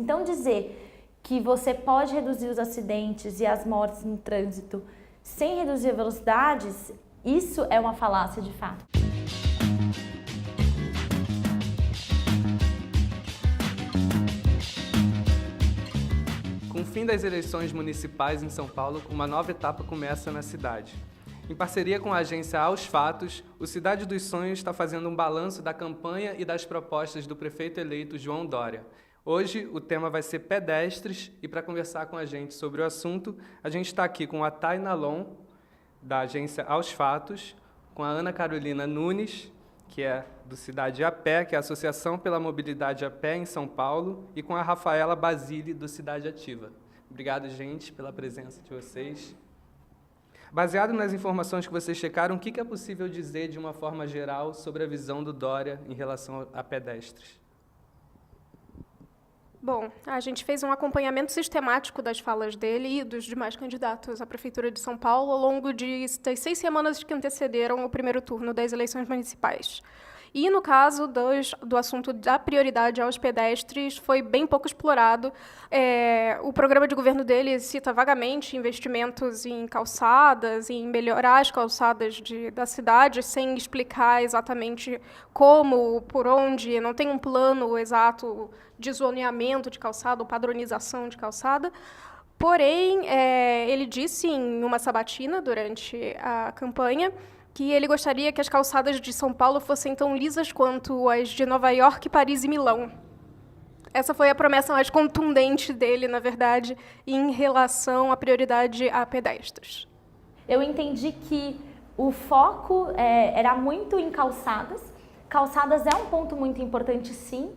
Então dizer que você pode reduzir os acidentes e as mortes no trânsito sem reduzir velocidades, isso é uma falácia de fato. Com o fim das eleições municipais em São Paulo, uma nova etapa começa na cidade. Em parceria com a agência Aos Fatos, o Cidade dos Sonhos está fazendo um balanço da campanha e das propostas do prefeito eleito João Dória. Hoje o tema vai ser pedestres e para conversar com a gente sobre o assunto, a gente está aqui com a Tayna Lon, da agência Aos Fatos, com a Ana Carolina Nunes, que é do Cidade a Pé, que é a Associação pela Mobilidade a Pé em São Paulo, e com a Rafaela Basile, do Cidade Ativa. Obrigado, gente, pela presença de vocês. Baseado nas informações que vocês checaram, o que é possível dizer de uma forma geral sobre a visão do Dória em relação a pedestres? Bom, a gente fez um acompanhamento sistemático das falas dele e dos demais candidatos à Prefeitura de São Paulo ao longo das 6 semanas que antecederam o primeiro turno das eleições municipais. E, no caso do assunto da prioridade aos pedestres, foi bem pouco explorado. O programa de governo dele cita vagamente investimentos em calçadas, em melhorar as calçadas da cidade, sem explicar exatamente como, por onde, não tem um plano exato de zoneamento de calçada ou padronização de calçada. Porém, ele disse em uma sabatina durante a campanha que ele gostaria que as calçadas de São Paulo fossem tão lisas quanto as de Nova York, Paris e Milão. Essa foi a promessa mais contundente dele, na verdade, em relação à prioridade a pedestres. Eu entendi que o foco era muito em calçadas. Calçadas é um ponto muito importante, sim,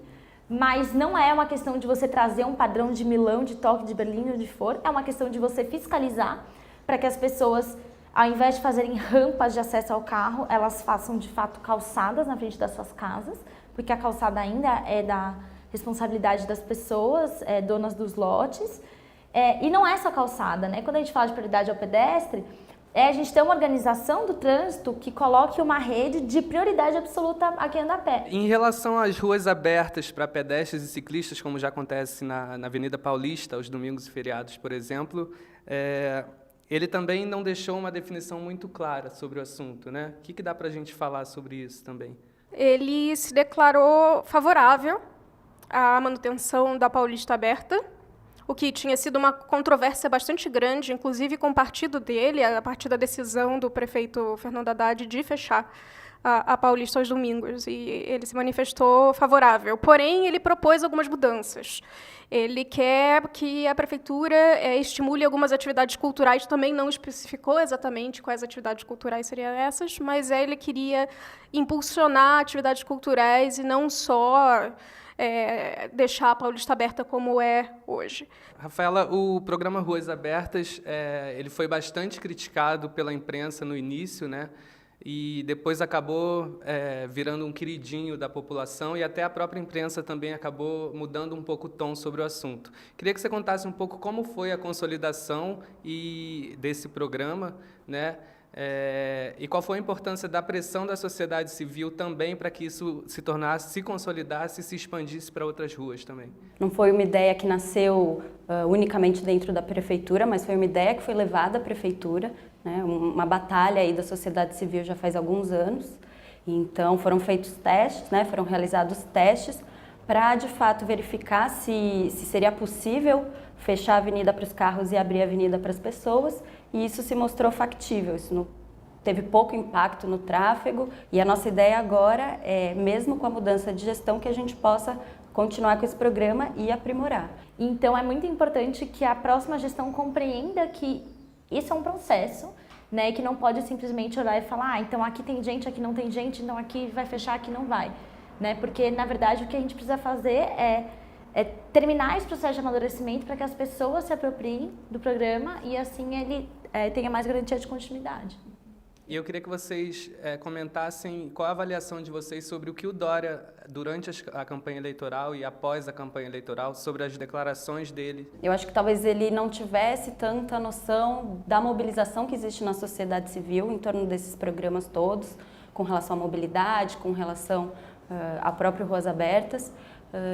mas não é uma questão de você trazer um padrão de Milão, de Tóquio, de Berlim, onde for. É uma questão de você fiscalizar para que as pessoas, ao invés de fazerem rampas de acesso ao carro, elas façam, de fato, calçadas na frente das suas casas, porque a calçada ainda é da responsabilidade das pessoas, donas dos lotes. E não é só calçada, né? Quando a gente fala de prioridade ao pedestre, a gente tem uma organização do trânsito que coloque uma rede de prioridade absoluta a quem anda a pé. Em relação às ruas abertas para pedestres e ciclistas, como já acontece na Avenida Paulista, aos domingos e feriados, por exemplo, ele também não deixou uma definição muito clara sobre o assunto, né? O que dá para a gente falar sobre isso também? Ele se declarou favorável à manutenção da Paulista aberta, o que tinha sido uma controvérsia bastante grande, inclusive com o partido dele, a partir da decisão do prefeito Fernando Haddad de fechar a Paulista aos domingos, e ele se manifestou favorável. Porém, ele propôs algumas mudanças. Ele quer que a prefeitura estimule algumas atividades culturais, também não especificou exatamente quais atividades culturais seriam essas, mas ele queria impulsionar atividades culturais e não só deixar a Paulista aberta como é hoje. Rafaela, o programa Ruas Abertas ele foi bastante criticado pela imprensa no início, né? E depois acabou virando um queridinho da população e até a própria imprensa também acabou mudando um pouco o tom sobre o assunto. Queria que você contasse um pouco como foi a consolidação desse programa, né? E qual foi a importância da pressão da sociedade civil também para que isso se consolidasse e se expandisse para outras ruas também. Não foi uma ideia que nasceu unicamente dentro da prefeitura, mas foi uma ideia que foi levada à prefeitura, né? Uma batalha aí da sociedade civil já faz alguns anos. Então foram feitos testes, né? Foram realizados testes para de fato verificar se seria possível fechar a avenida para os carros e abrir a avenida para as pessoas, e isso se mostrou factível, isso teve pouco impacto no tráfego, e a nossa ideia agora é, mesmo com a mudança de gestão, que a gente possa continuar com esse programa e aprimorar. Então é muito importante que a próxima gestão compreenda que isso é um processo, né, e que não pode simplesmente olhar e falar, então aqui tem gente, aqui não tem gente, então aqui vai fechar, aqui não vai, né, porque na verdade o que a gente precisa fazer é terminar esse processo de amadurecimento para que as pessoas se apropriem do programa e assim ele tenha mais garantia de continuidade. E eu queria que vocês comentassem qual a avaliação de vocês sobre o que o Dória, durante a campanha eleitoral e após a campanha eleitoral, sobre as declarações dele. Eu acho que talvez ele não tivesse tanta noção da mobilização que existe na sociedade civil em torno desses programas todos, com relação à mobilidade, com relação a próprio Ruas Abertas.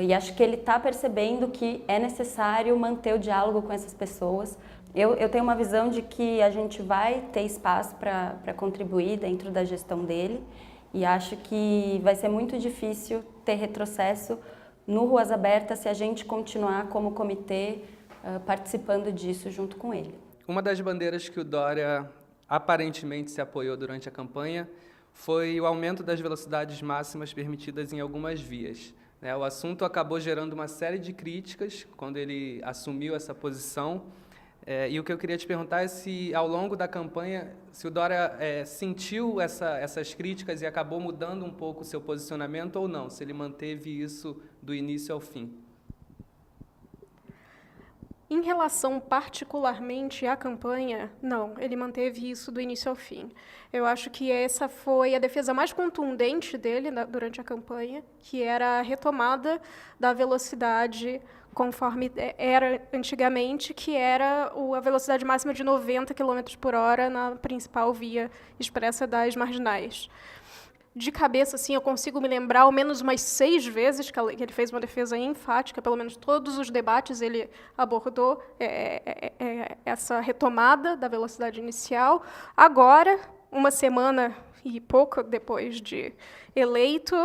e acho que ele está percebendo que é necessário manter o diálogo com essas pessoas. Eu tenho uma visão de que a gente vai ter espaço para contribuir dentro da gestão dele e acho que vai ser muito difícil ter retrocesso no Ruas Abertas se a gente continuar como comitê participando disso junto com ele. Uma das bandeiras que o Dória aparentemente se apoiou durante a campanha foi o aumento das velocidades máximas permitidas em algumas vias. O assunto acabou gerando uma série de críticas quando ele assumiu essa posição. E o que eu queria te perguntar é se, ao longo da campanha, se o Dória sentiu essas críticas e acabou mudando um pouco o seu posicionamento ou não, se ele manteve isso do início ao fim. Em relação particularmente à campanha, não, ele manteve isso do início ao fim. Eu acho que essa foi a defesa mais contundente dele durante a campanha, que era a retomada da velocidade conforme era antigamente, que era a velocidade máxima de 90 km por hora na principal via expressa das Marginais. De cabeça, assim, eu consigo me lembrar ao menos umas 6 vezes que ele fez uma defesa enfática, pelo menos todos os debates ele abordou essa retomada da velocidade inicial. Agora, uma semana e pouco depois de eleito,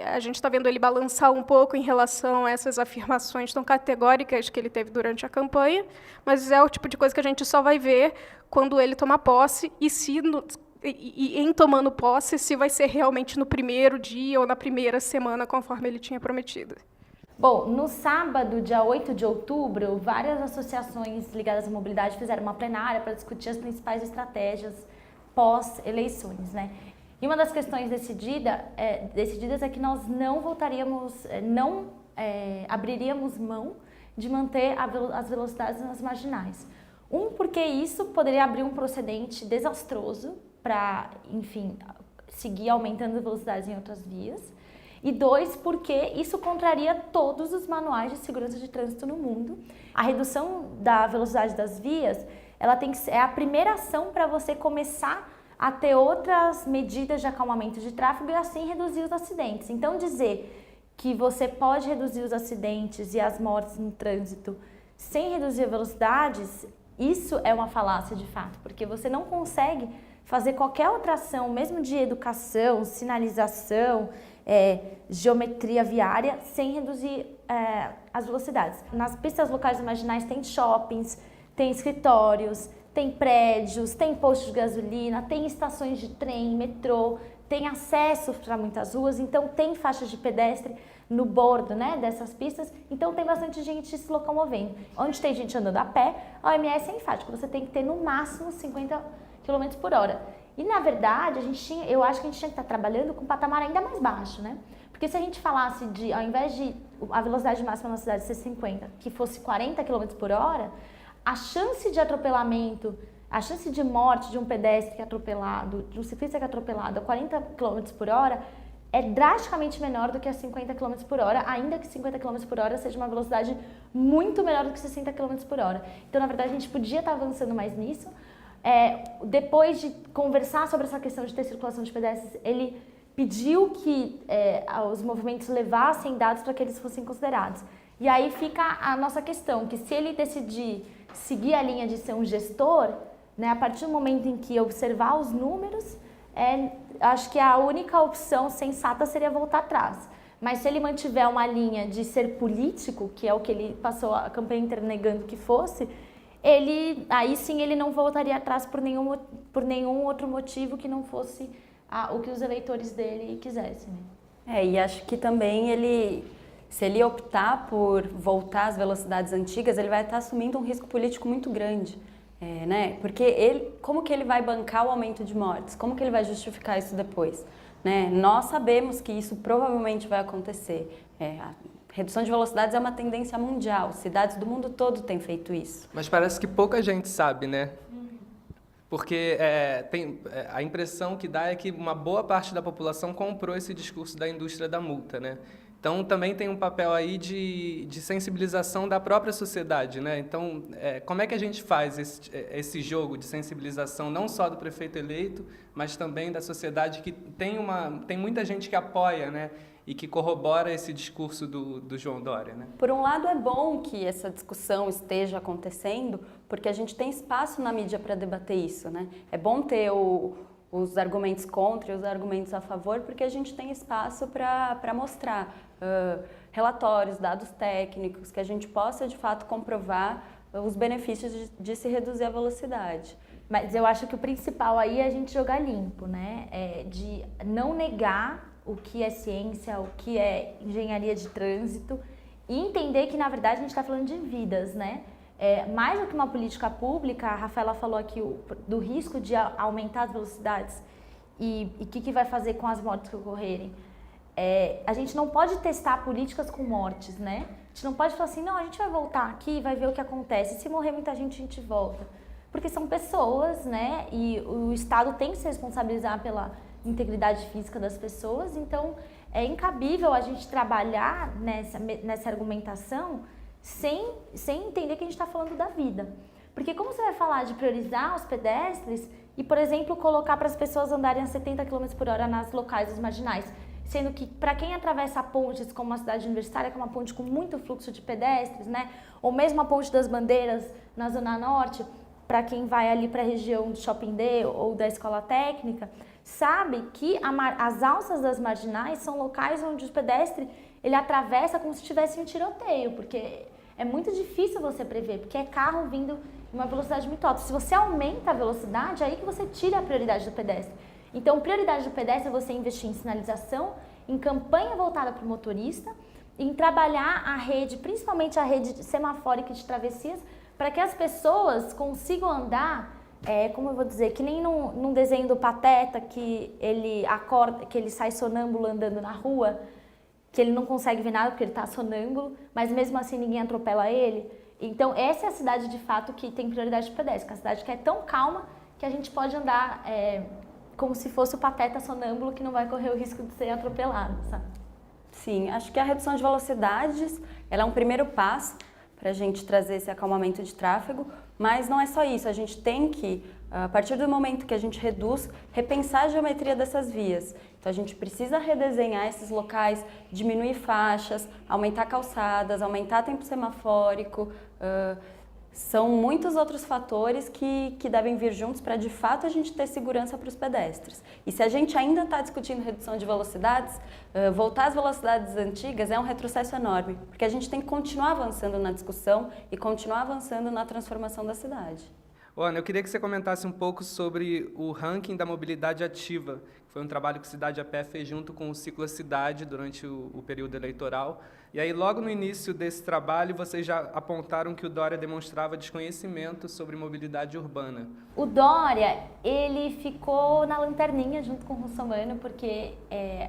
a gente está vendo ele balançar um pouco em relação a essas afirmações tão categóricas que ele teve durante a campanha, mas é o tipo de coisa que a gente só vai ver quando ele tomar posse e em tomando posse, se vai ser realmente no primeiro dia ou na primeira semana, conforme ele tinha prometido. Bom, no sábado, dia 8 de outubro, várias associações ligadas à mobilidade fizeram uma plenária para discutir as principais estratégias pós-eleições, né? E uma das questões decididas é que nós não abriríamos mão de manter as velocidades nas marginais. Porque isso poderia abrir um precedente desastroso para, enfim, seguir aumentando as velocidades em outras vias. E 2, porque isso contraria todos os manuais de segurança de trânsito no mundo. A redução da velocidade das vias, é a primeira ação para você começar a ter outras medidas de acalmamento de tráfego e assim reduzir os acidentes. Então, dizer que você pode reduzir os acidentes e as mortes no trânsito sem reduzir velocidades, isso é uma falácia de fato, porque você não consegue fazer qualquer outra ação, mesmo de educação, sinalização, geometria viária, sem reduzir as velocidades. Nas pistas locais e marginais tem shoppings, tem escritórios, tem prédios, tem postos de gasolina, tem estações de trem, metrô, tem acesso para muitas ruas, então tem faixas de pedestre no bordo, né, dessas pistas, então tem bastante gente se locomovendo. Onde tem gente andando a pé, a OMS é enfático, você tem que ter no máximo 50 km por hora. E na verdade, eu acho que a gente tinha que estar trabalhando com um patamar ainda mais baixo, né? Porque se a gente falasse ao invés de a velocidade máxima na cidade ser 50, que fosse 40 km por hora, a chance de atropelamento, a chance de morte de um pedestre que é atropelado, de um ciclista que é atropelado a 40 km por hora é drasticamente menor do que a 50 km por hora, ainda que 50 km por hora seja uma velocidade muito melhor do que 60 km por hora. Então, na verdade, a gente podia estar avançando mais nisso. Depois de conversar sobre essa questão de ter circulação de pedestres, ele pediu que os movimentos levassem dados para que eles fossem considerados. E aí fica a nossa questão, que se ele decidir seguir a linha de ser um gestor, né, a partir do momento em que observar os números, acho que a única opção sensata seria voltar atrás. Mas se ele mantiver uma linha de ser político, que é o que ele passou a campanha inteira negando que fosse, aí sim ele não voltaria atrás por nenhum outro motivo que não fosse o que os eleitores dele quisessem. E acho que também se ele optar por voltar às velocidades antigas, ele vai estar assumindo um risco político muito grande, né? Porque como que ele vai bancar o aumento de mortes? Como que ele vai justificar isso depois? Né? Nós sabemos que isso provavelmente vai acontecer. A redução de velocidades é uma tendência mundial, cidades do mundo todo têm feito isso. Mas parece que pouca gente sabe, né? Porque a impressão que dá é que uma boa parte da população comprou esse discurso da indústria da multa, né? Então, também tem um papel aí de sensibilização da própria sociedade, né? Então, como é que a gente faz esse jogo de sensibilização, não só do prefeito eleito, mas também da sociedade que tem muita gente que apoia, né? e que corrobora esse discurso do João Dória, né? Por um lado, é bom que essa discussão esteja acontecendo, porque a gente tem espaço na mídia para debater isso, né? É bom ter os argumentos contra e os argumentos a favor, porque a gente tem espaço para mostrar relatórios, dados técnicos, que a gente possa, de fato, comprovar os benefícios de se reduzir a velocidade. Mas eu acho que o principal aí é a gente jogar limpo, né? De não negar o que é ciência, o que é engenharia de trânsito e entender que, na verdade, a gente está falando de vidas, né? Mais do que uma política pública, a Rafaela falou aqui do risco de aumentar as velocidades e o que vai fazer com as mortes que ocorrerem. A gente não pode testar políticas com mortes, né? A gente não pode falar assim, não, a gente vai voltar aqui e vai ver o que acontece. Se morrer muita gente, a gente volta. Porque são pessoas, né? E o Estado tem que se responsabilizar pela integridade física das pessoas. Então, é incabível a gente trabalhar nessa argumentação sem entender que a gente está falando da vida. Porque como você vai falar de priorizar os pedestres e, por exemplo, colocar para as pessoas andarem a 70 km por hora nas locais dos marginais, sendo que para quem atravessa pontes como a cidade universitária, que é uma ponte com muito fluxo de pedestres, né? Ou mesmo a Ponte das Bandeiras na Zona Norte, para quem vai ali para a região do Shopping D ou da Escola Técnica, sabe que as alças das marginais são locais onde o pedestre ele atravessa como se tivesse um tiroteio, porque é muito difícil você prever, porque é carro vindo em uma velocidade muito alta. Se você aumenta a velocidade, é aí que você tira a prioridade do pedestre. Então, prioridade do pedestre é você investir em sinalização, em campanha voltada para o motorista, em trabalhar a rede, principalmente a rede semafórica de travessias, para que as pessoas consigam andar, como eu vou dizer, que nem num desenho do Pateta, que ele acorda, que ele sai sonâmbulo andando na rua, que ele não consegue ver nada porque ele está sonâmbulo, mas mesmo assim ninguém atropela ele. Então essa é a cidade de fato que tem prioridade de pedestre, a cidade que é tão calma que a gente pode andar como se fosse o Pateta sonâmbulo que não vai correr o risco de ser atropelado, sabe? Sim, acho que a redução de velocidades ela é um primeiro passo para a gente trazer esse acalmamento de tráfego, mas não é só isso, a gente tem que, a partir do momento que a gente reduz, repensar a geometria dessas vias. Então a gente precisa redesenhar esses locais, diminuir faixas, aumentar calçadas, aumentar tempo semafórico, são muitos outros fatores que devem vir juntos para de fato a gente ter segurança para os pedestres. E se a gente ainda está discutindo redução de velocidades, voltar às velocidades antigas é um retrocesso enorme, porque a gente tem que continuar avançando na discussão e continuar avançando na transformação da cidade. Ana, eu queria que você comentasse um pouco sobre o ranking da mobilidade ativa, que foi um trabalho que Cidade a Pé fez junto com o Ciclo Cidade durante o período eleitoral. E aí, logo no início desse trabalho, vocês já apontaram que o Dória demonstrava desconhecimento sobre mobilidade urbana. O Dória, ele ficou na lanterninha junto com o Russomano, porque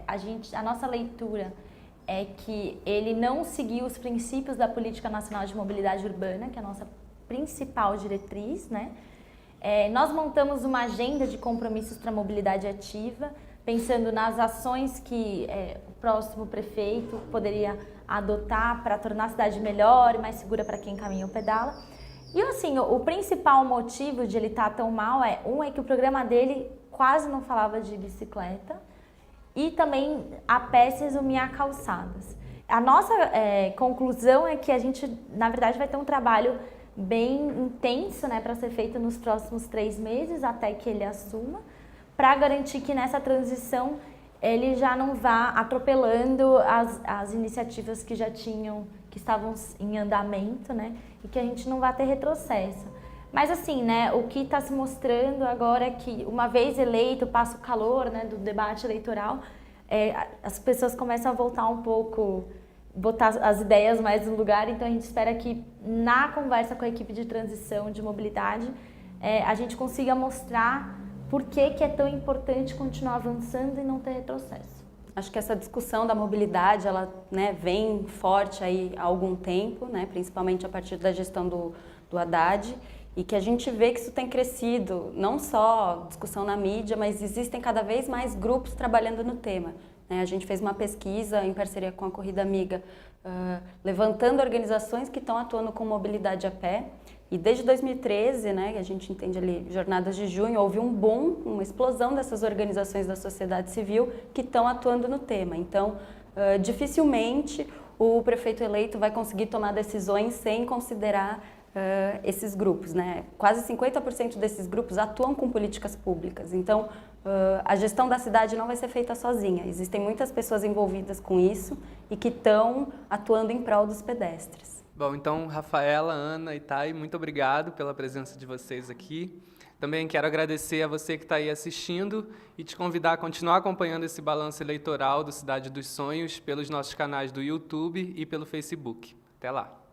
a nossa leitura é que ele não seguiu os princípios da Política Nacional de Mobilidade Urbana, que é a nossa principal diretriz, né? Nós montamos uma agenda de compromissos para a mobilidade ativa, pensando nas ações que o próximo prefeito poderia adotar para tornar a cidade melhor e mais segura para quem caminha ou pedala. E assim, o principal motivo de ele estar tão mal é que o programa dele quase não falava de bicicleta e também a pé se resumia a calçadas. A nossa conclusão é que a gente, na verdade, vai ter um trabalho bem intenso, né, para ser feito nos próximos 3 meses, até que ele assuma, para garantir que nessa transição ele já não vá atropelando as iniciativas que estavam em andamento, né, e que a gente não vá ter retrocesso. Mas assim, né, o que está se mostrando agora é que, uma vez eleito, passa o calor, né, do debate eleitoral, as pessoas começam a voltar um pouco, botar as ideias mais no lugar, então a gente espera que na conversa com a equipe de transição de mobilidade a gente consiga mostrar por que é tão importante continuar avançando e não ter retrocesso. Acho que essa discussão da mobilidade, ela, né, vem forte aí há algum tempo, né, principalmente a partir da gestão do Haddad, e que a gente vê que isso tem crescido, não só discussão na mídia, mas existem cada vez mais grupos trabalhando no tema. A gente fez uma pesquisa em parceria com a Corrida Amiga, levantando organizações que estão atuando com mobilidade a pé. E desde 2013, né, a gente entende ali, Jornadas de Junho, houve um boom, uma explosão dessas organizações da sociedade civil que estão atuando no tema. Então, dificilmente o prefeito eleito vai conseguir tomar decisões sem considerar esses grupos, né? Quase 50% desses grupos atuam com políticas públicas, então a gestão da cidade não vai ser feita sozinha. Existem muitas pessoas envolvidas com isso e que estão atuando em prol dos pedestres. Bom, então, Rafaela, Ana e Thay, muito obrigado pela presença de vocês aqui. Também quero agradecer a você que está aí assistindo e te convidar a continuar acompanhando esse balanço eleitoral do Cidade dos Sonhos pelos nossos canais do YouTube e pelo Facebook. Até lá!